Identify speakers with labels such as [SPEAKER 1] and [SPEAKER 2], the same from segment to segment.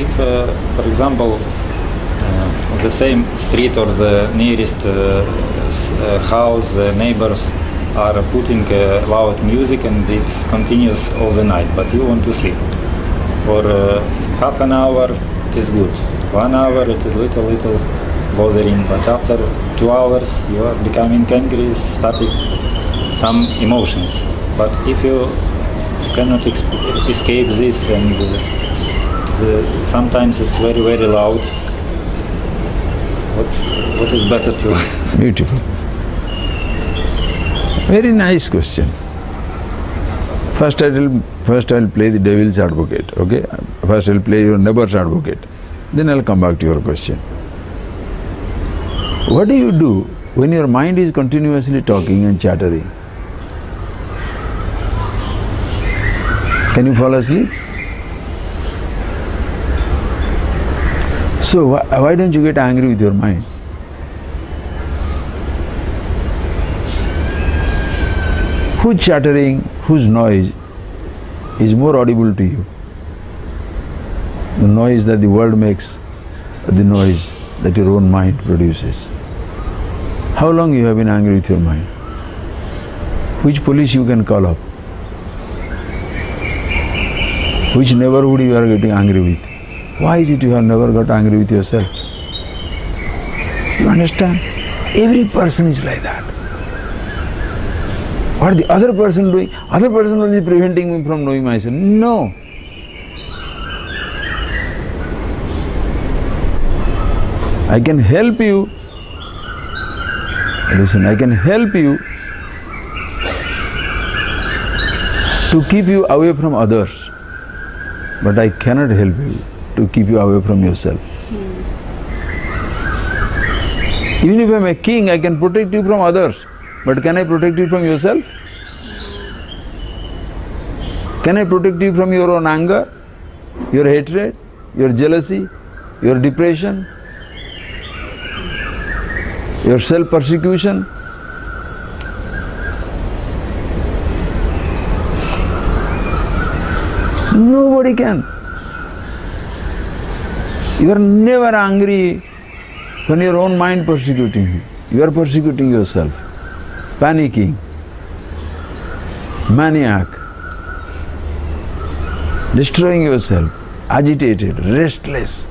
[SPEAKER 1] If, for example, the same street or the nearest house, the neighbors are putting loud music and it continues all the night, but you want to sleep. For half an hour it is good, 1 hour it is little bothering, but after 2 hours you are becoming angry, starting some emotions. But if you cannot escape this and sometimes it's very, very loud, what is better to?
[SPEAKER 2] Beautiful. Very nice question. First I will play the devil's advocate, okay? First I will play your neighbor's advocate. Then I will come back to your question. What do you do when your mind is continuously talking and chattering? Can you fall asleep? So why don't you get angry with your mind? Whose chattering, whose noise is more audible to you? The noise that the world makes or the noise that your own mind produces? How long you have been angry with your mind? Which police you can call up? Which neighborhood you are getting angry with? Why is it you have never got angry with yourself? You understand? Every person is like that. What the other person doing? Other person only preventing me from knowing myself. No. I can help you. Listen, I can help you to keep you away from others, but I cannot help you to keep you away from yourself. Even if I am a king, I can protect you from others, but can I protect you from yourself? Can I protect you from your own anger, your hatred, your jealousy, your depression, your self-persecution? Nobody can. You are never angry when your own mind persecuting you. You are persecuting yourself, panicking, maniac, destroying yourself, agitated, restless.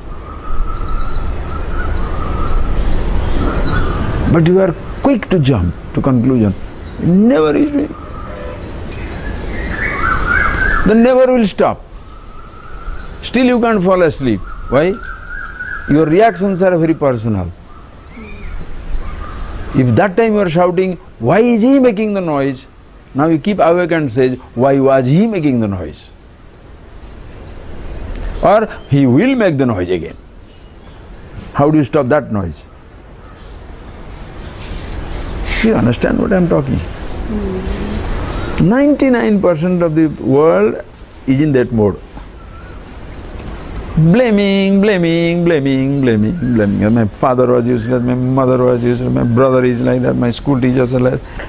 [SPEAKER 2] But you are quick to jump to conclusion. Never is doing. Then never will stop. Still you can't fall asleep. Why? Your reactions are very personal. If that time you are shouting, why is he making the noise? Now you keep awake and say, why was he making the noise? Or he will make the noise again. How do you stop that noise? You understand what I am talking? 99% of the world is in that mode. Blaming. My father was useless, my mother was useless, my brother is like that, my school teachers are like that,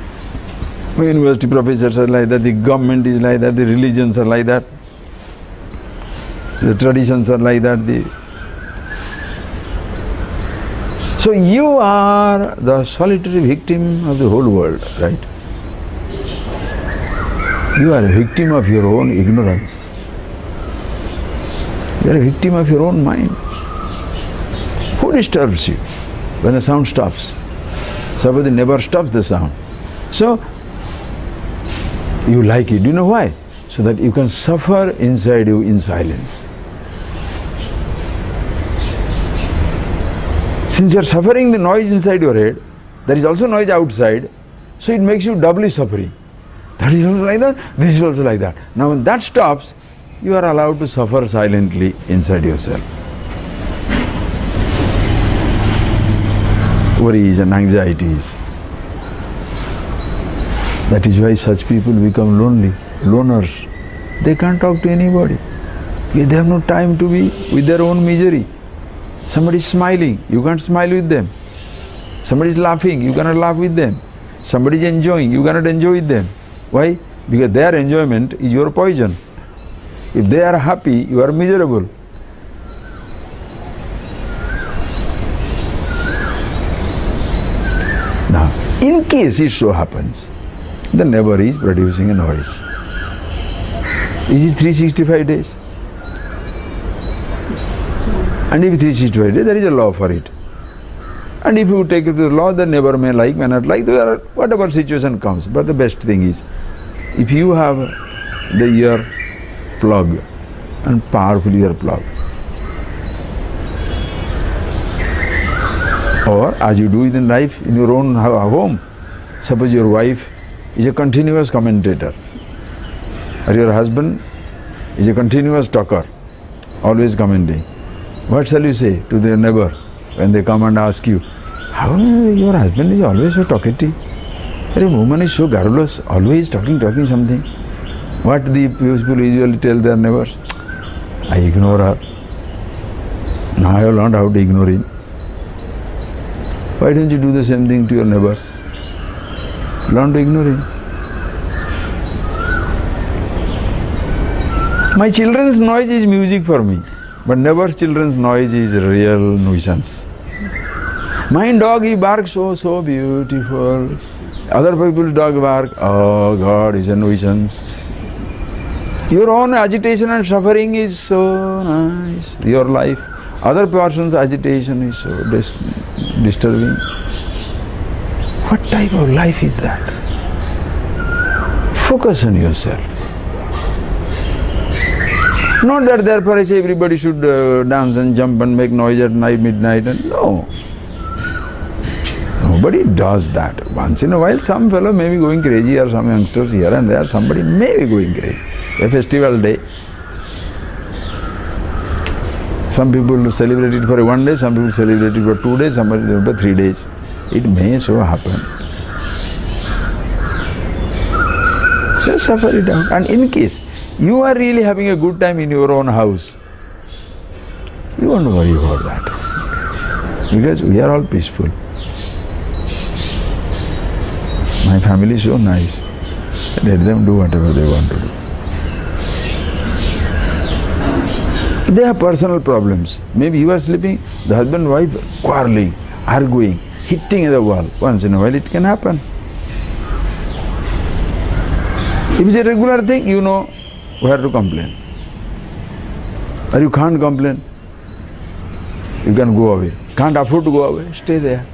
[SPEAKER 2] my university professors are like that, the government is like that, the religions are like that, the traditions are like that. So you are the solitary victim of the whole world, right? You are a victim of your own ignorance. You are a victim of your own mind. Who disturbs you when the sound stops? Somebody never stops the sound. So, you like it. Do you know why? So that you can suffer inside you in silence. Since you are suffering the noise inside your head, there is also noise outside, so it makes you doubly suffering. That is also like that, this is also like that. Now when that stops, you are allowed to suffer silently inside yourself. Worries and anxieties. That is why such people become lonely, loners. They can't talk to anybody. They have no time to be with their own misery. Somebody is smiling, you can't smile with them. Somebody is laughing, you cannot laugh with them. Somebody is enjoying, you cannot enjoy with them. Why? Because their enjoyment is your poison. If they are happy, you are miserable. Now, in case it so happens, the neighbor is producing a noise. Is it 365 days? And if 365 days, there is a law for it. And if you take it to the law, the neighbor may like, may not like, whatever situation comes. But the best thing is, if you have the ear plug and powerful ear plug, or as you do it in life, in your own home, suppose your wife is a continuous commentator, or your husband is a continuous talker, always commenting. What shall you say to their neighbor when they come and ask you, how your husband is always so talkative? A woman is so garrulous, always talking something. What the people usually tell their neighbors? I ignore her. Now I have learned how to ignore him. Why don't you do the same thing to your neighbor? Learn to ignore him. My children's noise is music for me, but neighbor's children's noise is real nuisance. My dog, he barks so beautiful. Other people's dog bark, oh God, is a nuisance. Your own agitation and suffering is so nice, your life. Other person's agitation is so disturbing. What type of life is that? Focus on yourself. Not that therefore I say everybody should dance and jump and make noise at night, midnight, and no. Nobody does that. Once in a while some fellow may be going crazy, or some youngsters here and there, somebody may be going crazy. A festival day. Some people celebrate it for 1 day, some people celebrate it for 2 days, some people for 3 days. It may so happen. Just suffer it out. And in case you are really having a good time in your own house, you won't worry about that. Because we are all peaceful. My family is so nice. Let them do whatever they want to do. They have personal problems. Maybe you are sleeping, the husband and wife quarreling, arguing, hitting the wall. Once in a while it can happen. If it's a regular thing, you know where to complain. Or you can't complain. You can go away. Can't afford to go away, stay there.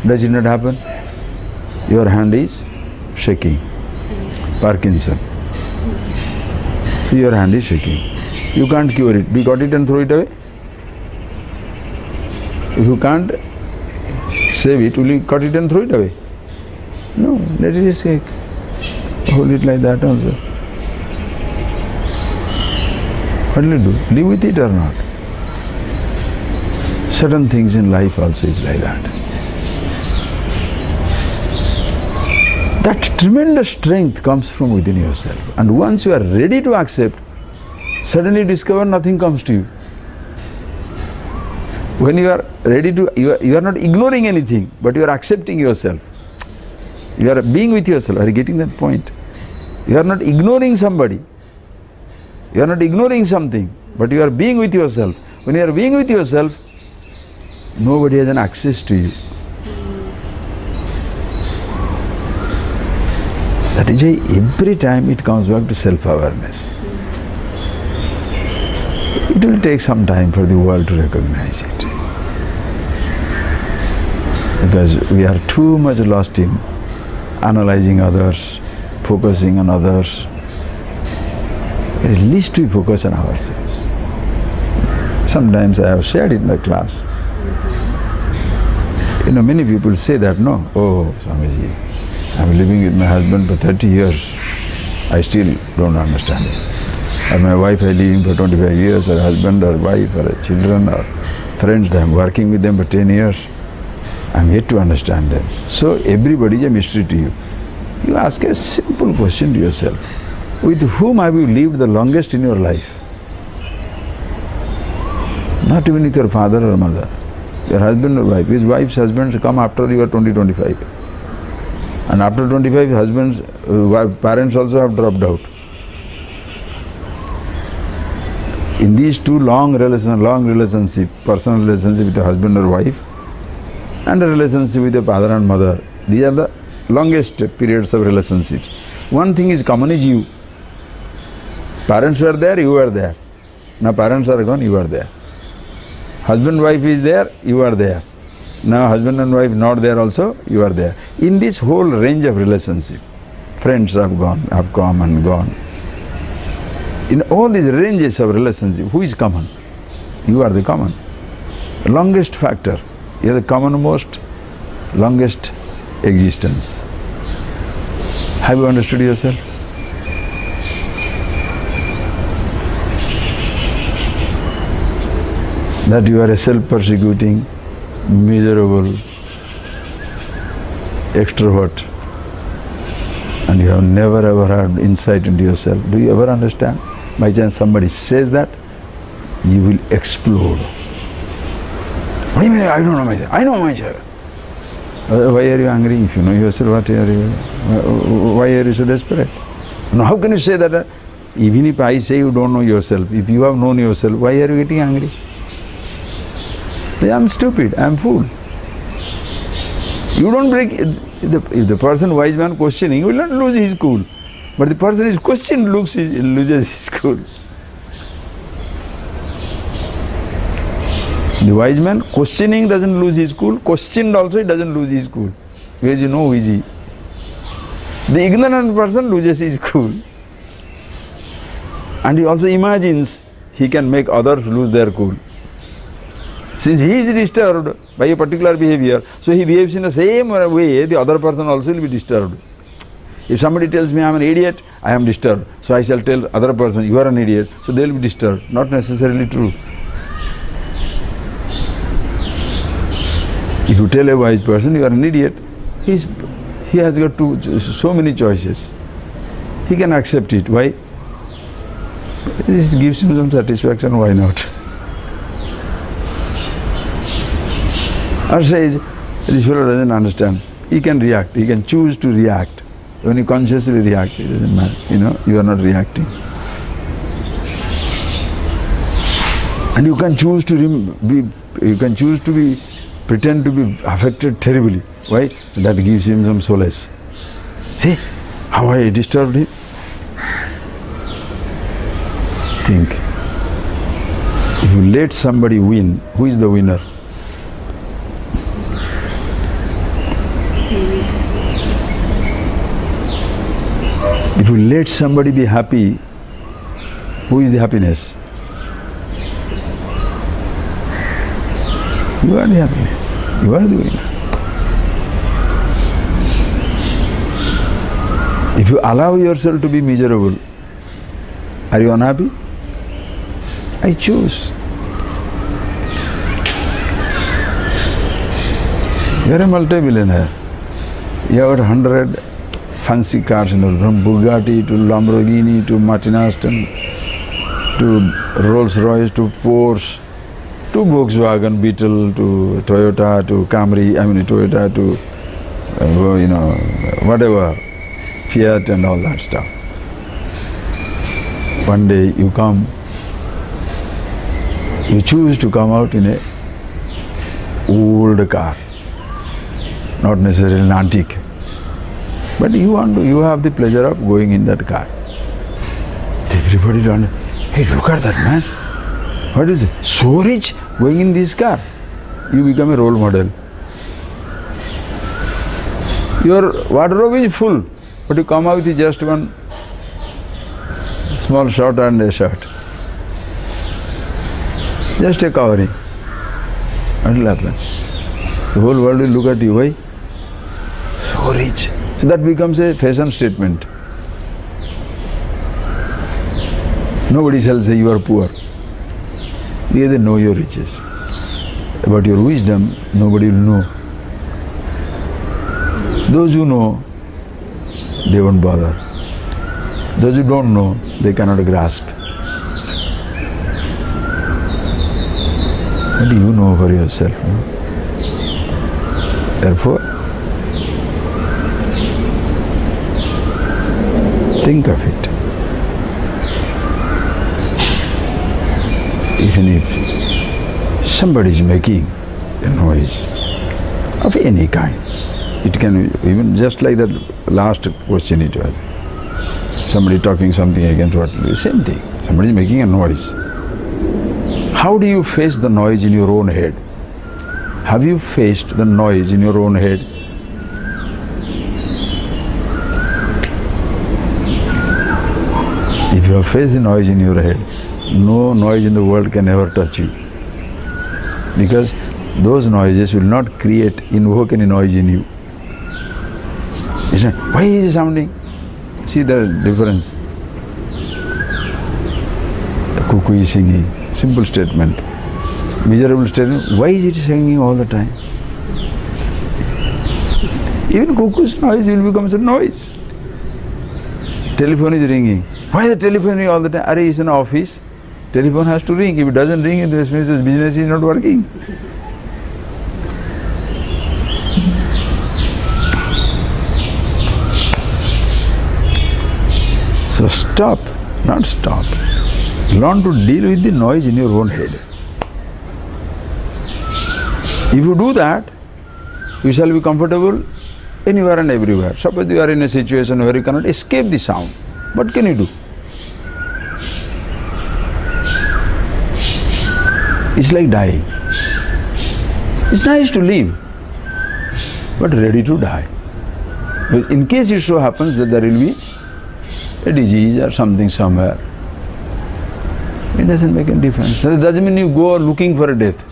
[SPEAKER 2] Does it not happen? Your hand is shaking. Parkinson. So your hand is shaking. You can't cure it. Do you cut it and throw it away? If you can't save it, will you cut it and throw it away? No, let it shake. Hold it like that also. What will you do? Live with it or not? Certain things in life also is like that. That tremendous strength comes from within yourself. And once you are ready to accept, suddenly you discover nothing comes to you. When you are ready to, you are not ignoring anything, but you are accepting yourself. You are being with yourself. Are you getting that point? You are not ignoring somebody. You are not ignoring something, but you are being with yourself. When you are being with yourself, nobody has an access to you. That is why every time it comes back to self-awareness. It will take some time for the world to recognize it. Because we are too much lost in analyzing others, focusing on others. At least we focus on ourselves. Sometimes I have shared in the class. Many people say that, no, oh, Swamiji, I'm living with my husband for 30 years. I still don't understand it. Or my wife is living for 25 years, or husband or wife or children or friends, I'm working with them for 10 years. I'm yet to understand them. So everybody is a mystery to you. You ask a simple question to yourself. With whom have you lived the longest in your life? Not even with your father or mother. Your husband or wife. His wife's husbands come after you are 20-25. And after 25, husbands, parents also have dropped out. In these two long relationship, personal relationship with a husband or wife, and a relationship with a father and mother, these are the longest periods of relationships. One thing is common, is you. Parents were there, you were there. Now parents are gone, you are there. Husband, wife is there, you are there. Now husband and wife not there also, you are there. In this whole range of relationship, friends have come and gone. In all these ranges of relationship, who is common? You are the common. The longest factor. You are the commonmost, longest existence. Have you understood yourself? That you are a self-persecuting, miserable extrovert, and you have never ever had insight into yourself. Do you ever understand? By chance somebody says that, you will explode. What do you mean, I don't know myself? I know myself. Why are you angry? If you know yourself, why are you so desperate? Now how can you say that? Even if I say you don't know yourself, if you have known yourself, why are you getting angry? I am stupid, I am fool. You don't break, if the person, wise man questioning, will not lose his cool. But the person is questioned loses his cool. The wise man questioning doesn't lose his cool, questioned also he doesn't lose his cool. Because you know who is he. The ignorant person loses his cool. And he also imagines he can make others lose their cool. Since he is disturbed by a particular behavior, so he behaves in the same way, the other person also will be disturbed. If somebody tells me I am an idiot, I am disturbed. So I shall tell other person, you are an idiot. So they will be disturbed. Not necessarily true. If you tell a wise person you are an idiot, he has got so many choices. He can accept it. Why? This gives him some satisfaction, why not? Or says, this fellow doesn't understand. He can react, he can choose to react. When you consciously react, it doesn't matter, you are not reacting. And you can choose to pretend to be affected terribly. Why? That gives him some solace. See how I disturbed him? Think. If you let somebody win, who is the winner? If you let somebody be happy, who is the happiness? You are the happiness. You are the winner. If you allow yourself to be miserable, are you unhappy? I choose. You are a multi-billionaire. You have 100 fancy cars, from Bugatti to Lamborghini to Martin Aston to Rolls-Royce to Porsche to Volkswagen Beetle to Toyota to Camry, Toyota to whatever, Fiat and all that stuff. One day you choose to come out in a old car, not necessarily an antique. But you have the pleasure of going in that car. Everybody don't, hey, look at that man. What is it? So rich going in this car. You become a role model. Your wardrobe is full, but you come out with just one small short and a shirt. Just a covering. What will happen? The whole world will look at you. Why? So rich. So that becomes a fashion statement. Nobody shall say you are poor. Because they know your riches. About your wisdom, nobody will know. Those who know, they won't bother. Those who don't know, they cannot grasp. What do you know for yourself? Therefore, Think of it. Even if somebody is making a noise of any kind, it can be even just like that last question it was. Somebody talking something against what? Same thing. Somebody is making a noise. How do you face the noise in your own head? Have you faced the noise in your own head? If you have faced the noise in your head, no noise in the world can ever touch you. Because those noises will not invoke any noise in you. It's not, why is it sounding? See the difference. The cuckoo is singing. Simple statement. Miserable statement. Why is it singing all the time? Even cuckoo's noise will become a noise. Telephone is ringing. Why the telephone ring all the time? Arey, it's an office. Telephone has to ring. If it doesn't ring, this means the business is not working. So stop, not stop. Learn to deal with the noise in your own head. If you do that, you shall be comfortable anywhere and everywhere. Suppose you are in a situation where you cannot escape the sound. What can you do? It's like dying. It's nice to live, but ready to die. But in case it so happens that there will be a disease or something somewhere, it doesn't make any difference. So it doesn't mean you go looking for a death.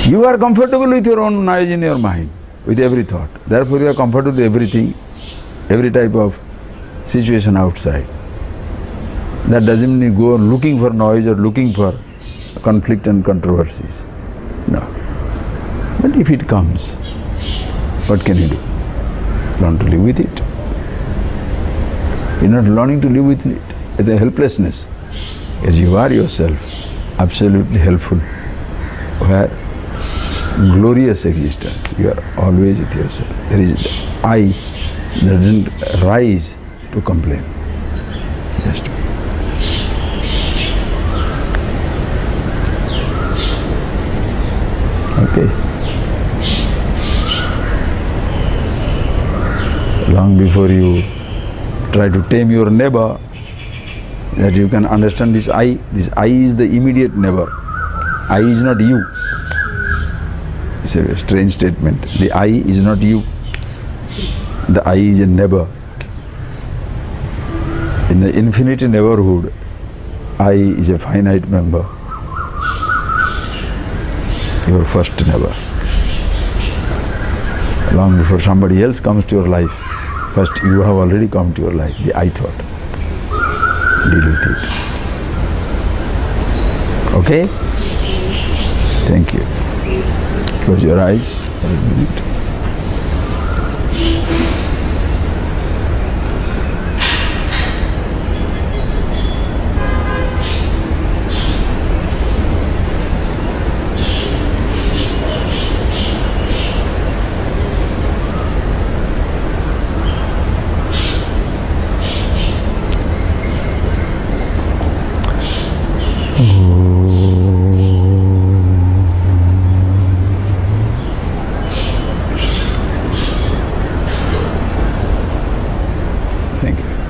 [SPEAKER 2] You are comfortable with your own noise in your mind, with every thought. Therefore you are comfortable with everything, every type of situation outside. That doesn't mean you go looking for noise or looking for conflict and controversies. No. But if it comes, what can you do? Learn to live with it. You're not learning to live with it. It's a helplessness. As you are yourself, absolutely helpful. Where glorious existence, you are always with yourself. There is I that doesn't rise to complain. Just okay. Long before you try to tame your neighbor, that you can understand this I is the immediate neighbor. I is not you. It's a strange statement. The I is not you. The I is a neighbor. In the infinite neighborhood, I is a finite member. Your first neighbor. Long before somebody else comes to your life, first you have already come to your life, the I thought. Deal with it. Okay? Thank you. Close your eyes for a minute. Thank you.